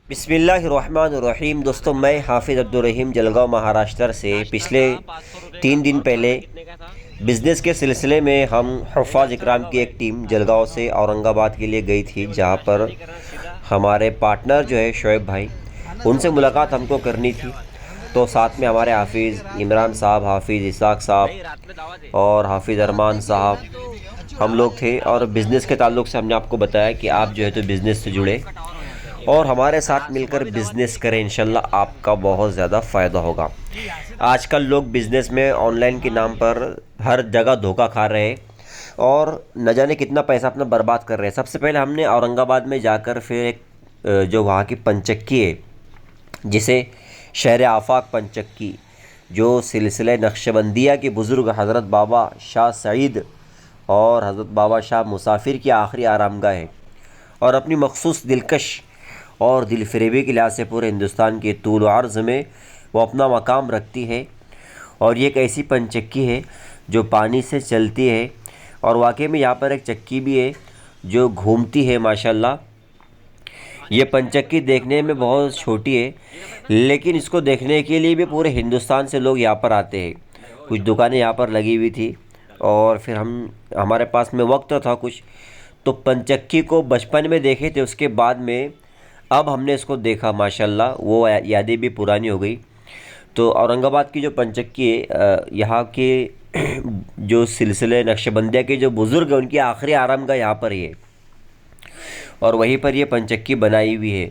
बिस्मिल्लाहिर्रहमानिर्रहीम। दोस्तों, मैं हाफिज़ अब्दुर्रहीम जलगांव महाराष्ट्र से पिछले 3 दिन पहले बिज़नेस के सिलसिले में हम हुफ़ाज़ इकराम की एक टीम जलगांव से औरंगाबाद के लिए गई थी, जहां पर हमारे पार्टनर जो है शोएब भाई, उनसे मुलाकात हमको करनी थी। तो साथ में हमारे हाफिज़ इमरान साहब, हाफिज़ इसाक साहब और हाफिज़ अरमान साहब, हम लोग थे। और बिज़नेस के ताल्लुक़ से हमने आपको बताया कि आप जो है तो बिज़नेस से जुड़े और हमारे साथ मिलकर बिज़नेस करें। इंशाल्लाह आपका बहुत ज़्यादा फ़ायदा होगा। आजकल लोग बिज़नेस में ऑनलाइन के नाम पर हर जगह धोखा खा रहे हैं और न जाने कितना पैसा अपना बर्बाद कर रहे हैं। सबसे पहले हमने औरंगाबाद में जाकर फिर एक जो वहाँ की पंचक्की है, जिसे शहर आफाक पंचक्की, जो सिलसिले नक्शबंदिया के बुज़ुर्ग हज़रत बाबा शाह सईद और हज़रत बाबा शाह मुसाफिर की आखिरी आरामगाह है और अपनी मखसूस दिलकश और दिलफरेबी के लिहाज से पूरे हिंदुस्तान के तूल अर्ज़ में वो अपना मकाम रखती है। और ये एक ऐसी पंचक्की है जो पानी से चलती है और वाकई में यहाँ पर एक चक्की भी है जो घूमती है। माशाल्लाह, ये पंचक्की देखने में बहुत छोटी है, लेकिन इसको देखने के लिए भी पूरे हिंदुस्तान से लोग यहाँ पर आते हैं। कुछ दुकानें यहाँ पर लगी हुई थी और फिर हमारे पास में वक्त था कुछ, तो पंचक्की को बचपन में देखे थे, उसके बाद में अब हमने इसको देखा। माशाल्लाह, वो यादें भी पुरानी हो गई। तो औरंगाबाद की जो पंचक्की है, यहाँ के जो सिलसिले नक्शबंदिया के जो बुज़ुर्ग हैं, उनकी आखिरी आरामगाह यहाँ पर ही है और वहीं पर ये पंचक्की बनाई हुई है।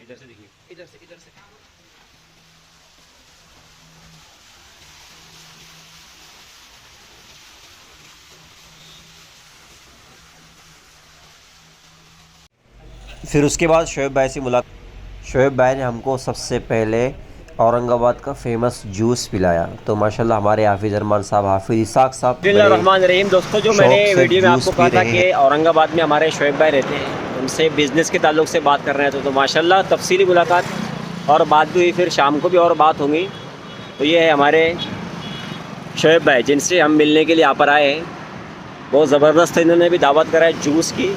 इधर से देखिए, इधर से। फिर उसके बाद शोएब भाई ने हमको सबसे पहले औरंगाबाद का फेमस जूस पिलाया। तो माशाल्लाह हमारे हाफिज़ अरमान साहब, हाफिज़ इसाक साहब बिस्मिल्लाहिर्रहमानिर्रहीम। दोस्तों, जो मैंने शौक से वीडियो में जूस आपको पी कहा था रहे कि हैं। औरंगाबाद में हमारे शोएब भाई रहते हैं, उनसे बिज़नेस के ताल्लुक से बात कर रहे हैं। तो माशाल्लाह तफसीली मुलाकात और बात भी हुई, फिर शाम को भी और बात होंगी। तो ये है हमारे शोएब भाई, जिनसे हम मिलने के लिए यहाँ पर आए हैं। बहुत ज़बरदस्त इन्होंने भी दावत करा है जूस की।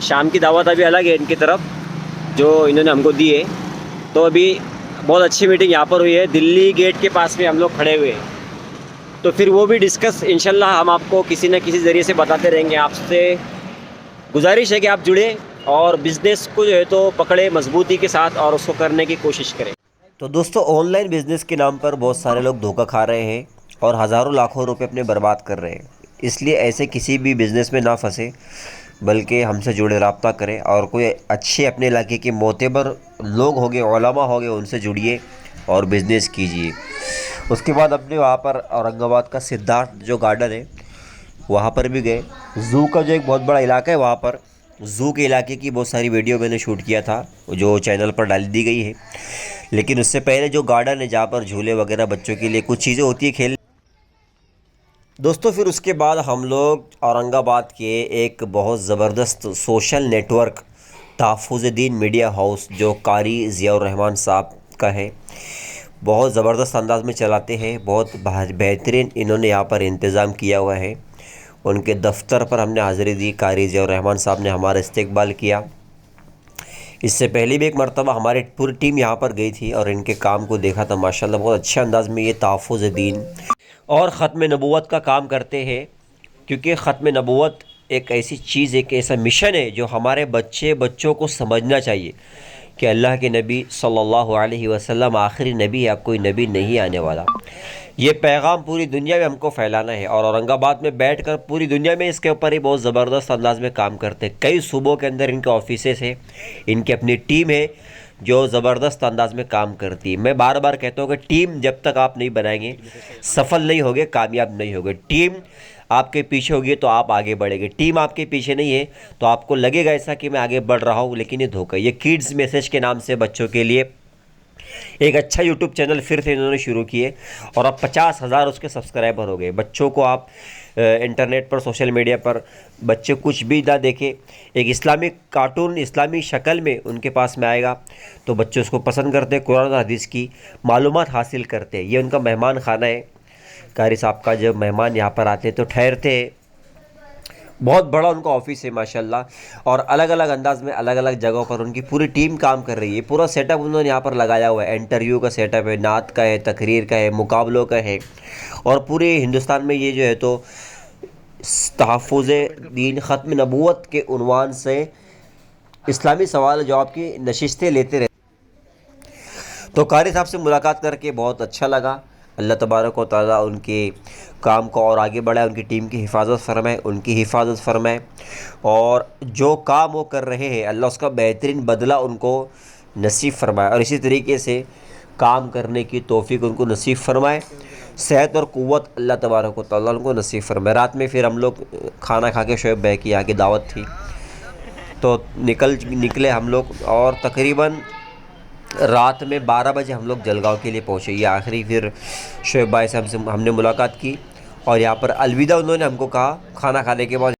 शाम की दावत अभी अलग है इनकी तरफ, जो इन्होंने हमको दी है। तो अभी बहुत अच्छी मीटिंग यहाँ पर हुई है, दिल्ली गेट के पास में हम लोग खड़े हुए हैं। तो फिर वो भी डिस्कस इंशाल्लाह हम आपको किसी न किसी ज़रिए से बताते रहेंगे। आपसे गुजारिश है कि आप जुड़े और बिज़नेस को जो है तो पकड़े मजबूती के साथ और उसको करने की कोशिश करें। तो दोस्तों, ऑनलाइन बिज़नेस के नाम पर बहुत सारे लोग धोखा खा रहे हैं और हज़ारों लाखों रुपए अपने बर्बाद कर रहे हैं। इसलिए ऐसे किसी भी बिज़नेस में ना फंसे, बल्कि हमसे जुड़े रब्ता करें और कोई अच्छे अपने इलाके के मोतबर लोग होंगे, उलमा होंगे, उनसे जुड़िए और बिज़नेस कीजिए। उसके बाद अपने वहाँ पर औरंगाबाद का सिद्धार्थ जो गार्डन है, वहाँ पर भी गए। ज़ू का जो एक बहुत बड़ा इलाका है, वहाँ पर ज़ू के इलाके की बहुत सारी वीडियो मैंने शूट किया था, जो चैनल पर डाल दी गई है। लेकिन उससे पहले जो गार्डन है, जहाँ पर झूले वगैरह बच्चों के लिए कुछ चीज़ें होती है खेल। दोस्तों, फिर उसके बाद हम लोग औरंगाबाद के एक बहुत ज़बरदस्त सोशल नेटवर्क तहफ़्फ़ुज़-ए-दीन मीडिया हाउस, जो कारी ज़ियाउर रहमान साहब का है, बहुत ज़बरदस्त अंदाज़ में चलाते हैं। बहुत बेहतरीन इन्होंने यहाँ पर इंतज़ाम किया हुआ है। उनके दफ्तर पर हमने हाज़िरी दी, कारी ज़ियाउर रहमान साहब ने हमारा इस्तकबाल किया। इससे पहले भी एक मरतबा हमारी पूरी टीम यहाँ पर गई थी और इनके काम को देखा था। माशाल्लाह, बहुत अच्छे अंदाज़ में ये तहफ़्फ़ुज़-ए-दीन और ख़त्म नबूवत का काम करते हैं, क्योंकि ख़त्म नबूवत एक ऐसी चीज़, एक ऐसा मिशन है जो हमारे बच्चों को समझना चाहिए कि अल्लाह के नबी सल्लल्लाहु अलैहि वसल्लम आखिरी नबी है, अब कोई नबी नहीं आने वाला। ये पैगाम पूरी दुनिया में हमको फैलाना है और औरंगाबाद में बैठकर पूरी दुनिया में इसके ऊपर ही बहुत ज़बरदस्त अंदाज में काम करते हैं। कई सूबों के अंदर इनके ऑफिसेस है, इनकी अपनी टीम है जो ज़बरदस्त अंदाज में काम करती है। मैं बार बार कहता हूँ कि टीम जब तक आप नहीं बनाएंगे, सफल नहीं होगे, कामयाब नहीं होगे। टीम आपके पीछे होगी तो आप आगे बढ़ेंगे। टीम आपके पीछे नहीं है तो आपको लगेगा ऐसा कि मैं आगे बढ़ रहा हूँ, लेकिन ये धोखा। ये किड्स मैसेज के नाम से बच्चों के लिए एक अच्छा यूट्यूब चैनल फिर से इन्होंने शुरू किए और अब 50,000 उसके सब्सक्राइबर हो गए। बच्चों को आप इंटरनेट पर, सोशल मीडिया पर बच्चे कुछ भी ना देखें, एक इस्लामिक कार्टून इस्लामी शक्ल में उनके पास में आएगा तो बच्चे उसको पसंद करते हैं, कुरान और हदीस की मालूमात हासिल करते हैं। ये उनका मेहमान खाना है। कारी साहब का जब मेहमान यहाँ पर आते हैं तो ठहरते हैं। बहुत बड़ा उनका ऑफिस है माशाल्लाह, और अलग अलग अंदाज में अलग अलग जगहों पर उनकी पूरी टीम काम कर रही है। पूरा सेटअप उन्होंने यहाँ पर लगाया हुआ है। इंटरव्यू का सेटअप है, नात का है, तकरीर का है, मुकाबलों का है, और पूरे हिंदुस्तान में ये जो है तो तहफ़्फ़ुज़ दीन ख़त्म नबूवत के उन्वान से इस्लामी सवाल जवाब की नशिस्तें लेते रहते। तो कारी साहब से मुलाकात करके बहुत अच्छा लगा। अल्लाह तबारक व तआला उनके काम को और आगे बढ़ाए, उनकी टीम की हिफाजत फरमाए, उनकी हिफाजत फरमाए, और जो काम वो कर रहे हैं अल्लाह उसका बेहतरीन बदला उनको नसीब फरमाए, और इसी तरीके से काम करने की तौफीक उनको नसीब फरमाए। सेहत और क़ुव्वत अल्लाह तबारक व तआला उनको नसीब फरमाए। रात में फिर हम लोग खाना खा के शोएब भाई की यहाँ की दावत थी तो निकले हम लोग, और तकरीबन रात में 12 बजे हम लोग जलगांव के लिए पहुँचे। ये आखिरी फिर शोएब भाई से हमने मुलाकात की, और यहाँ पर अलविदा उन्होंने हमको कहा खाना खाने के बाद।